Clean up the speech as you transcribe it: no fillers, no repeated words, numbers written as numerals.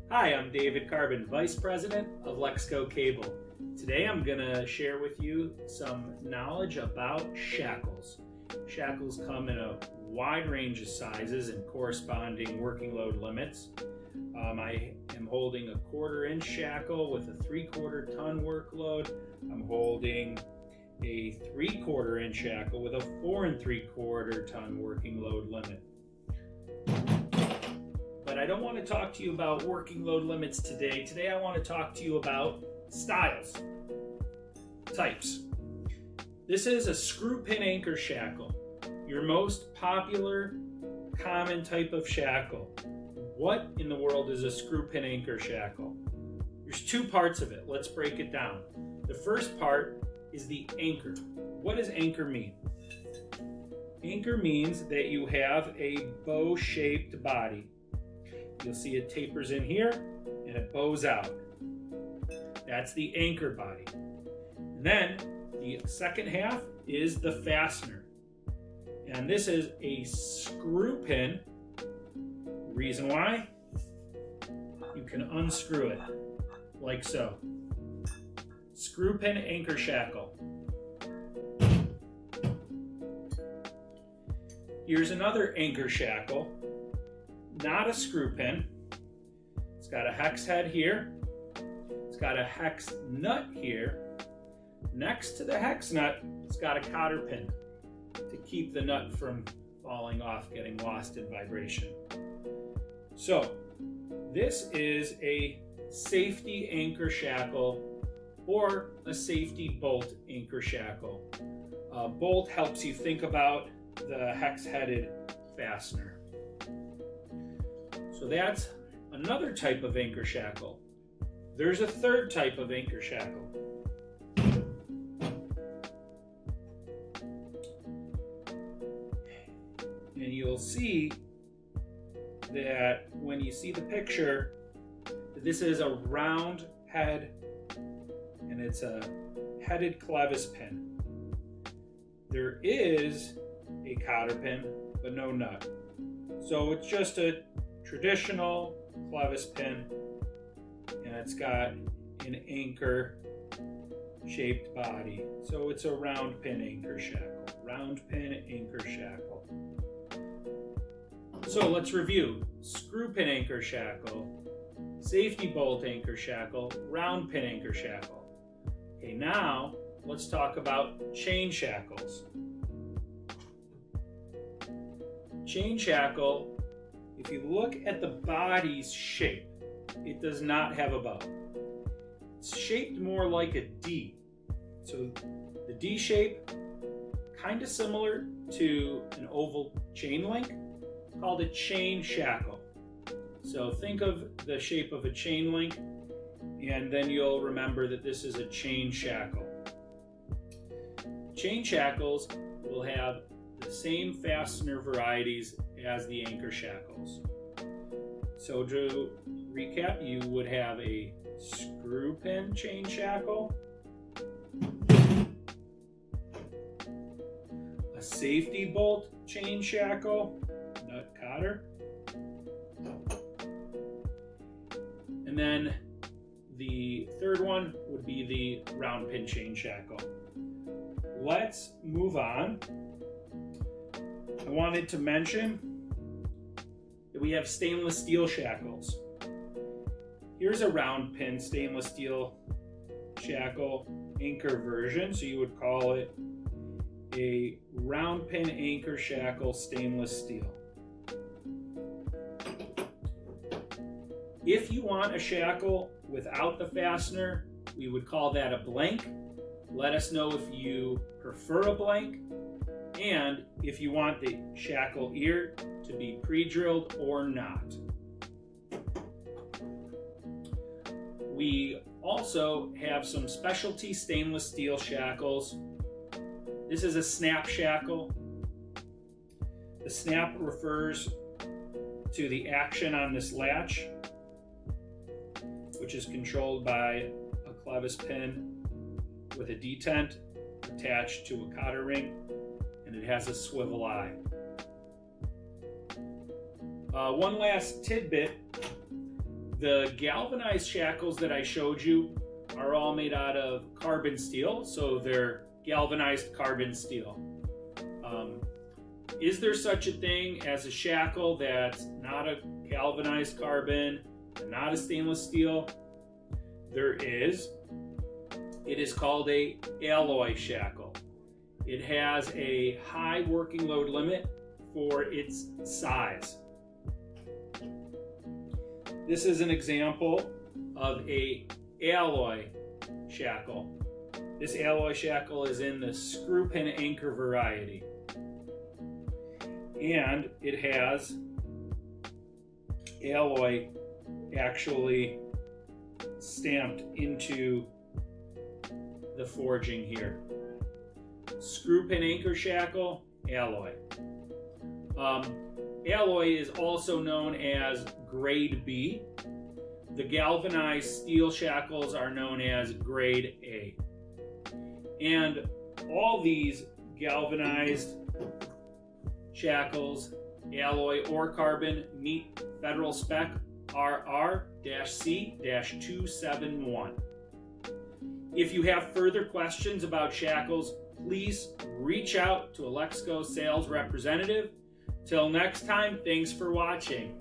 Hi, I'm David Carbon, Vice President of Lexco Cable. Today I'm going to share with you some knowledge about shackles. Shackles come in a wide range of sizes and corresponding working load limits. I am holding a 1/4 inch shackle with a 3/4 ton workload. I'm holding a 3/4 inch shackle with a 4 3/4 ton working load limit. But I don't want to talk to you about working load limits today. Today I want to talk to you about styles, types. This is a screw pin anchor shackle, your most popular, common type of shackle. What in the world is a screw pin anchor shackle? There's two parts of it. Let's break it down. The first part is the anchor. What does anchor mean? Anchor means that you have a bow-shaped body. You'll see it tapers in here and it bows out. That's the anchor body. And then the second half is the fastener. And this is a screw pin. Reason why? You can unscrew it like so. Screw pin anchor shackle. Here's another anchor shackle. Not a screw pin. It's got a hex head here. It's got a hex nut here. Next to the hex nut, it's got a cotter pin to keep the nut from falling off, getting lost in vibration. So, this is a safety anchor shackle or a safety bolt anchor shackle. Bolt helps you think about the hex-headed fastener. So that's another type of anchor shackle. There's a third type of anchor shackle. And you'll see that when you see the picture, this is a round head and it's a headed clevis pin. There is a cotter pin, but no nut. So it's just a traditional clevis pin, and it's got an anchor shaped body. So it's a round pin anchor shackle. Round pin anchor shackle. So let's review. Screw pin anchor shackle, safety bolt anchor shackle, round pin anchor shackle. Okay, now let's talk about chain shackles. Chain shackle, if you look at the body's shape, it does not have a bow. It's shaped more like a D. So the D shape, kind of similar to an oval chain link, called a chain shackle. So think of the shape of a chain link, and then you'll remember that this is a chain shackle. Chain shackles will have the same fastener varieties as the anchor shackles. So to recap, you would have a screw pin chain shackle, a safety bolt chain shackle, nut cotter, and then the third one would be the round pin chain shackle. Let's move on. I wanted to mention that we have stainless steel shackles. Here's a round pin stainless steel shackle anchor version, so you would call it a round pin anchor shackle stainless steel. If you want a shackle without the fastener, we would call that a blank. Let us know if you prefer a blank, and if you want the shackle ear to be pre-drilled or not. We also have some specialty stainless steel shackles. This is a snap shackle. The snap refers to the action on this latch, which is controlled by a clevis pin with a detent attached to a cotter ring, and it has a swivel eye. One last tidbit. The galvanized shackles that I showed you are all made out of carbon steel, so they're galvanized carbon steel. Is there such a thing as a shackle that's not a galvanized carbon, not a stainless steel? There is. It is called a alloy shackle. It has a high working load limit for its size. This is an example of a alloy shackle. This alloy shackle is in the screw pin anchor variety. And it has alloy actually stamped into the forging here. Screw pin anchor shackle, alloy. Alloy is also known as grade B. The galvanized steel shackles are known as grade A. And all these galvanized shackles, alloy or carbon, meet federal spec RR-C-271. If you have further questions about shackles, please reach out to a Lexco sales representative. Till next time, thanks for watching.